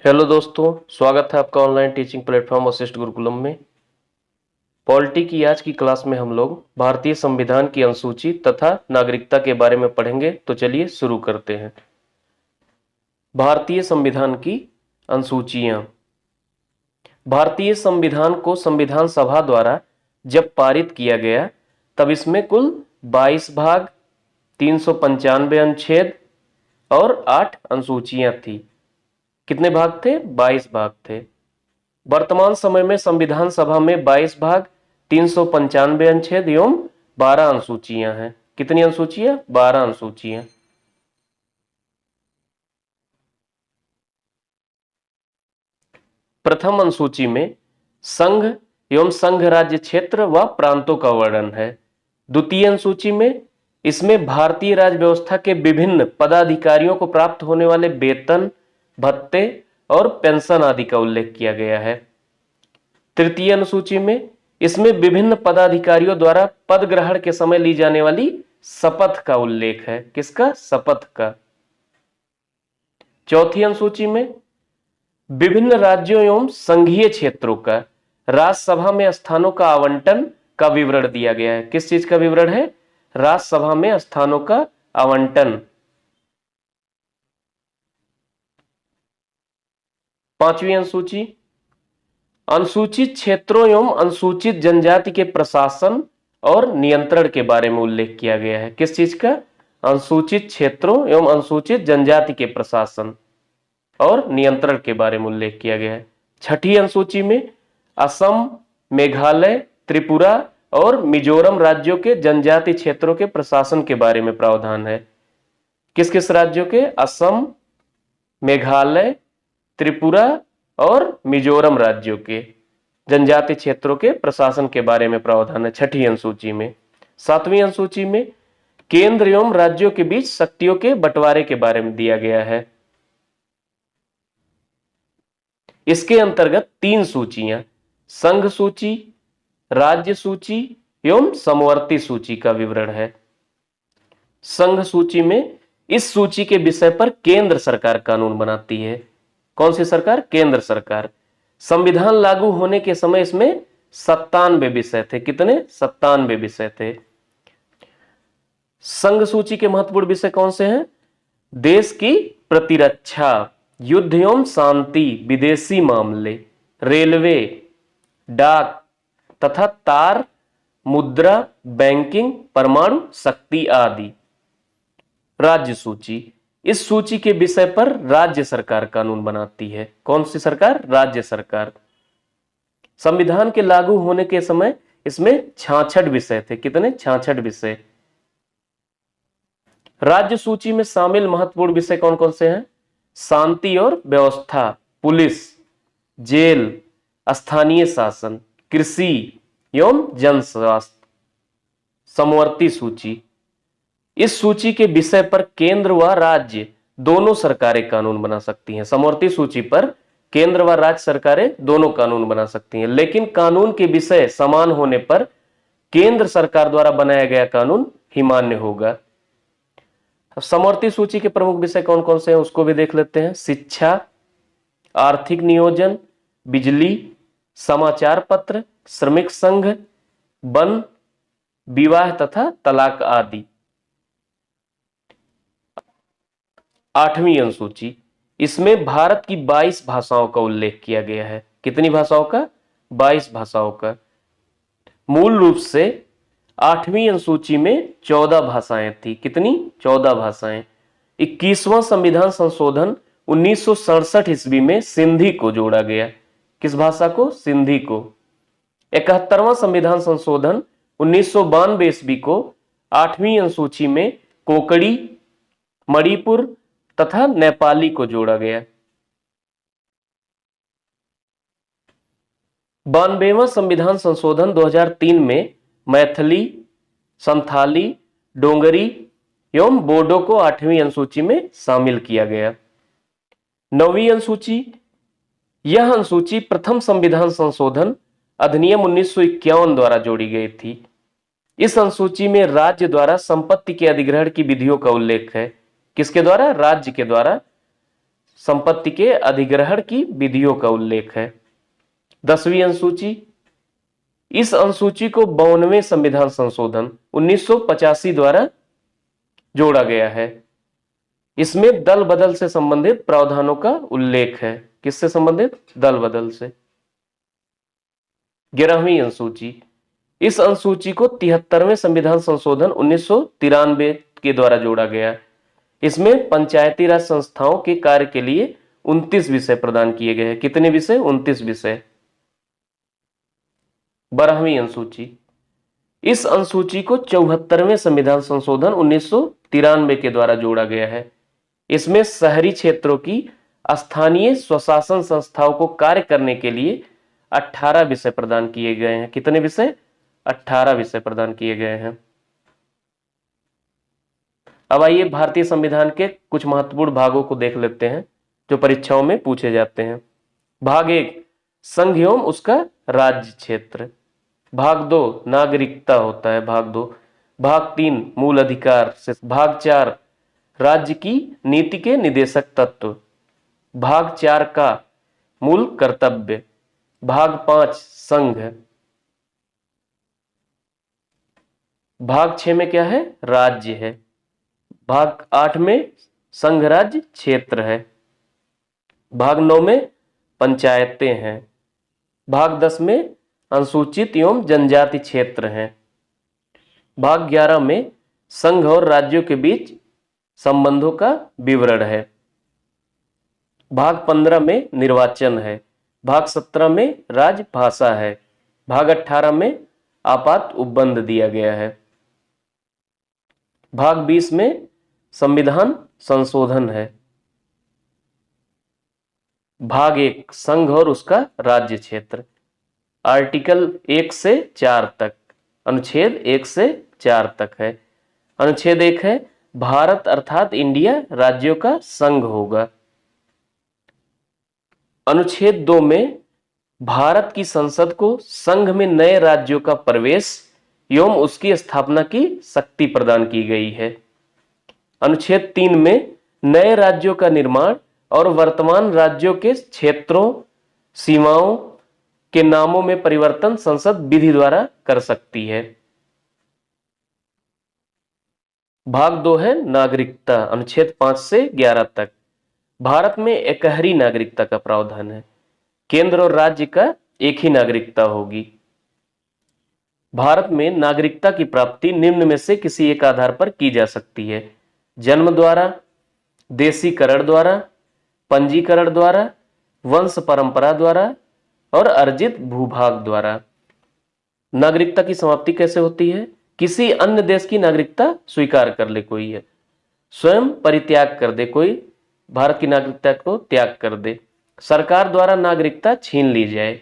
Hello दोस्तों, स्वागत है आपका online teaching platform Vashishtha Gurukulam में। पॉलिटी की आज की क्लास में हम लोग भारतीय संविधान की अनुसूची तथा नागरिकता के बारे में पढ़ेंगे। तो चलिए शुरू करते हैं। भारतीय संविधान की अनुसूचियां। भारतीय संविधान को संविधान सभा द्वारा जब पारित किया गया तब इसमें कुल 22 भाग, 395 अनुच्छेद और 8 अनुसूचियां थी। कितने भाग थे? 22 भाग थे। वर्तमान समय में संविधान सभा में 22 भाग, 395 अनुच्छेद एवं 12 अनुसूचियां हैं। कितनी अनुसूचियां? 12 अनुसूचियां। प्रथम अनुसूची में संघ एवं संघ राज्य क्षेत्र व प्रांतों का वर्णन है। द्वितीय अनुसूची में इसमें भारतीय राज्य व्यवस्था के विभिन्न पदाधिकारियों को प्राप्त होने वाले वेतन, भत्ते और पेंशन आदि का उल्लेख किया गया है। तृतीय अनुसूची में इसमें विभिन्न पदाधिकारियों द्वारा पद ग्रहण के समय ली जाने वाली शपथ का उल्लेख है। किसका? शपथ का। चौथी अनुसूची में विभिन्न राज्यों एवं संघीय क्षेत्रों का राज्यसभा में स्थानों का आवंटन का विवरण दिया गया है। किस चीज का विवरण है? राज्यसभा में स्थानों का आवंटन। पांचवी अनुसूची अनुसूचित क्षेत्रों एवं अनुसूचित जनजाति के प्रशासन और नियंत्रण के बारे में उल्लेख किया गया है। किस चीज का? अनुसूचित क्षेत्रों एवं अनुसूचित जनजाति के प्रशासन और नियंत्रण के बारे में उल्लेख किया गया है। छठी अनुसूची में असम, मेघालय, त्रिपुरा और मिजोरम राज्यों के जनजाति क्षेत्रों के प्रशासन के बारे में प्रावधान है। किस किस राज्यों के? असम, मेघालय, त्रिपुरा और मिजोरम राज्यों के जनजाति क्षेत्रों के प्रशासन के बारे में प्रावधान है छठी अनुसूची में। सातवीं अनुसूची में केंद्र एवं राज्यों के बीच शक्तियों के बंटवारे के बारे में दिया गया है। इसके अंतर्गत 3 सूचियां, संघ सूची, राज्य सूची एवं समवर्ती सूची का विवरण है। संघ सूची में इस सूची के विषय पर केंद्र सरकार कानून बनाती है। कौन सी सरकार? केंद्र सरकार। संविधान लागू होने के समय इसमें 97 विषय थे। कितने? 97 विषय थे। संघ सूची के महत्वपूर्ण विषय कौन से हैं? देश की प्रतिरक्षा, युद्ध एवं शांति, विदेशी मामले, रेलवे, डाक तथा तार, मुद्रा, बैंकिंग, परमाणु शक्ति आदि। राज्य सूची इस सूची के विषय पर राज्य सरकार कानून बनाती है। कौन सी सरकार? राज्य सरकार। संविधान के लागू होने के समय इसमें 66 विषय थे। कितने? 66 विषय। राज्य सूची में शामिल महत्वपूर्ण विषय कौन कौन से हैं? शांति और व्यवस्था, पुलिस, जेल, स्थानीय शासन, कृषि एवं जन स्वास्थ्य। समवर्ती सूची इस सूची के विषय पर केंद्र व राज्य दोनों सरकारें कानून बना सकती हैं। समवर्ती सूची पर केंद्र व राज्य सरकारें दोनों कानून बना सकती हैं, लेकिन कानून के विषय समान होने पर केंद्र सरकार द्वारा बनाया गया कानून ही मान्य होगा। समवर्ती सूची के प्रमुख विषय कौन कौन से हैं उसको भी देख लेते हैं। शिक्षा, आर्थिक नियोजन, बिजली, समाचार पत्र, श्रमिक संघ, वन, विवाह तथा तलाक आदि। 8वीं अनुसूची इसमें भारत की 22 भाषाओं का उल्लेख किया गया है। कितनी भाषाओं का? 22 भाषाओं का। मूल रूप से 8वीं अनुसूची में 14 भाषाएं थी। कितनी? 14 भाषाएं। 21वां संविधान संशोधन 1967 ईस्वी में सिंधी को जोड़ा गया। किस भाषा को? सिंधी को। 71वां संविधान संशोधन 1992 ईस्वी को 8वीं अनुसूची में कोंकणी, मणिपुर तथा नेपाली को जोड़ा गया। 92वां संविधान संशोधन 2003 में मैथिली, संथाली, डोंगरी एवं बोडो को 8वीं अनुसूची में शामिल किया गया। 9वीं अनुसूची यह अनुसूची प्रथम संविधान संशोधन अधिनियम 1951 द्वारा जोड़ी गई थी। इस अनुसूची में राज्य द्वारा संपत्ति के अधिग्रहण की विधियों का उल्लेख है। किसके द्वारा? राज्य के द्वारा संपत्ति के अधिग्रहण की विधियों का उल्लेख है। 10वीं अनुसूची, इस अनुसूची को 52वें संविधान संशोधन 1985 द्वारा जोड़ा गया है। इसमें दल बदल से संबंधित प्रावधानों का उल्लेख है। किससे संबंधित? दल बदल से। 11वीं अनुसूची, इस अनुसूची को 73वें संविधान संशोधन 1993 के द्वारा जोड़ा गया। इसमें पंचायती राज संस्थाओं के कार्य के लिए 29 विषय प्रदान किए गए हैं। कितने विषय? 29 विषय। 12वीं अनुसूची, इस अनुसूची को 74वें संविधान संशोधन 1993 के द्वारा जोड़ा गया है। इसमें शहरी क्षेत्रों की स्थानीय स्वशासन संस्थाओं को कार्य करने के लिए 18 विषय प्रदान किए गए हैं। कितने विषय? 18 विषय प्रदान किए गए हैं। अब आइए भारतीय संविधान के कुछ महत्वपूर्ण भागों को देख लेते हैं जो परीक्षाओं में पूछे जाते हैं। भाग 1 संघ एवं उसका राज्य क्षेत्र। भाग 2 नागरिकता होता है। भाग 2। भाग 3 मूल अधिकार से। भाग 4 राज्य की नीति के निदेशक तत्व। भाग 4 का मूल कर्तव्य। भाग 5 संघ। भाग 6 में क्या है? राज्य है। भाग 8 में संघ राज्य क्षेत्र है। भाग 9 में पंचायतें हैं। भाग 10 में अनुसूचित एवं जनजाति क्षेत्र हैं। भाग 11 में संघ और राज्यों के बीच संबंधों का विवरण है। भाग 15 में निर्वाचन है। भाग 17 में राजभाषा है। भाग 18 में आपात उपबंध दिया गया है। भाग 20 में संविधान संशोधन है। भाग 1 संघ और उसका राज्य क्षेत्र। आर्टिकल 1 से 4 तक, अनुच्छेद 1 से 4 तक है। अनुच्छेद 1 है भारत अर्थात इंडिया राज्यों का संघ होगा। अनुच्छेद 2 में भारत की संसद को संघ में नए राज्यों का प्रवेश एवं उसकी स्थापना की शक्ति प्रदान की गई है। अनुच्छेद 3 में नए राज्यों का निर्माण और वर्तमान राज्यों के क्षेत्रों, सीमाओं के नामों में परिवर्तन संसद विधि द्वारा कर सकती है। भाग 2 है नागरिकता। अनुच्छेद 5 से 11 तक। भारत में एकहरी नागरिकता का प्रावधान है। केंद्र और राज्य का एक ही नागरिकता होगी। भारत में नागरिकता की प्राप्ति निम्न में से किसी एक आधार पर की जा सकती है: जन्म द्वारा, देशीकरण द्वारा, पंजीकरण द्वारा, वंश परंपरा द्वारा और अर्जित भूभाग द्वारा। नागरिकता की समाप्ति कैसे होती है? किसी अन्य देश की नागरिकता स्वीकार कर ले कोई है, स्वयं परित्याग कर दे कोई, भारत की नागरिकता को त्याग कर दे, सरकार द्वारा नागरिकता छीन ली जाए,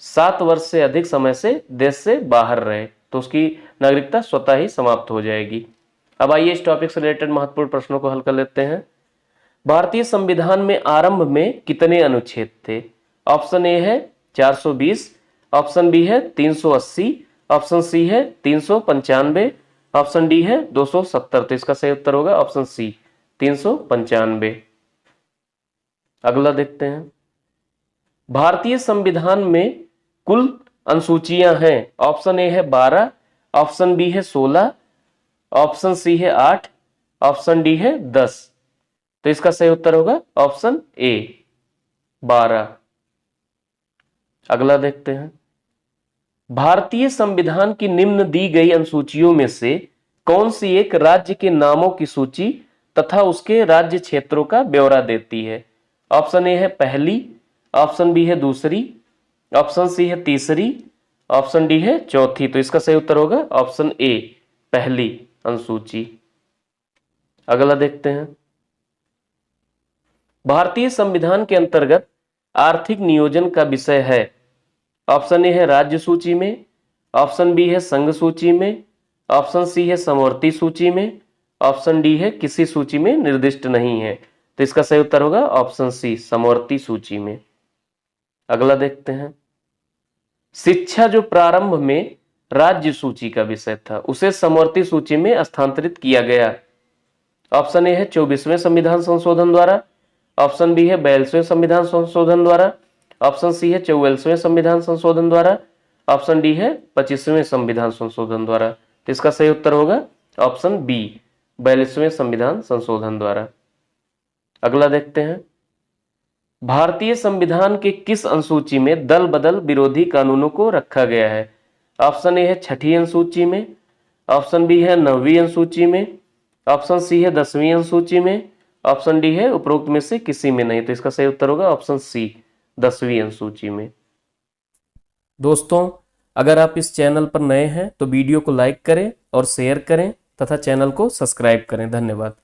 7 वर्ष से अधिक समय से देश से बाहर रहे तो उसकी नागरिकता स्वतः ही समाप्त हो जाएगी। अब आइए इस टॉपिक से रिलेटेड महत्वपूर्ण प्रश्नों को हल कर लेते हैं। भारतीय संविधान में आरंभ में कितने अनुच्छेद थे? ऑप्शन ए है 420, ऑप्शन बी है 380, ऑप्शन सी है 395, ऑप्शन डी है 270। तो इसका सही उत्तर होगा ऑप्शन सी 395। अगला देखते हैं। भारतीय संविधान में कुल अनुसूचियां हैं। ऑप्शन ए है 12, ऑप्शन बी है 16, ऑप्शन सी है 8, ऑप्शन डी है 10। तो इसका सही उत्तर होगा ऑप्शन ए 12। अगला देखते हैं। भारतीय संविधान की निम्न दी गई अनुसूचियों में से कौन सी एक राज्य के नामों की सूची तथा उसके राज्य क्षेत्रों का ब्यौरा देती है? ऑप्शन ए है पहली, ऑप्शन बी है दूसरी, ऑप्शन सी है तीसरी, ऑप्शन डी है चौथी। तो इसका सही उत्तर होगा ऑप्शन ए पहली अनुसूची। अगला देखते हैं। भारतीय संविधान के अंतर्गत आर्थिक नियोजन का विषय है। ऑप्शन ए है राज्य सूची में, ऑप्शन बी है संघ सूची में, ऑप्शन सी है समवर्ती सूची में, ऑप्शन डी है किसी सूची में निर्दिष्ट नहीं है। तो इसका सही उत्तर होगा ऑप्शन सी समवर्ती सूची में। अगला देखते हैं। शिक्षा जो प्रारंभ में राज्य सूची का विषय था उसे समवर्ती सूची में स्थानांतरित किया गया। ऑप्शन ए है 24वें संविधान संशोधन द्वारा, ऑप्शन बी है 42वें संविधान संशोधन द्वारा, ऑप्शन सी है 44वें संविधान संशोधन द्वारा, ऑप्शन डी है 25वें संविधान संशोधन द्वारा। तो इसका सही उत्तर होगा ऑप्शन बी 42वें संविधान संशोधन द्वारा। अगला देखते हैं, भारतीय संविधान के किस अनुसूची में दल बदल विरोधी कानूनों को रखा गया है? ऑप्शन ए है 6ठी अनुसूची में, ऑप्शन बी है 9वीं अनुसूची में, ऑप्शन सी है 10वीं अनुसूची में, ऑप्शन डी है उपरोक्त में से किसी में नहीं। तो इसका सही उत्तर होगा ऑप्शन सी 10वीं अनुसूची में। दोस्तों, अगर आप इस चैनल पर नए हैं तो वीडियो को लाइक करें और शेयर करें तथा चैनल को सब्सक्राइब करें। धन्यवाद।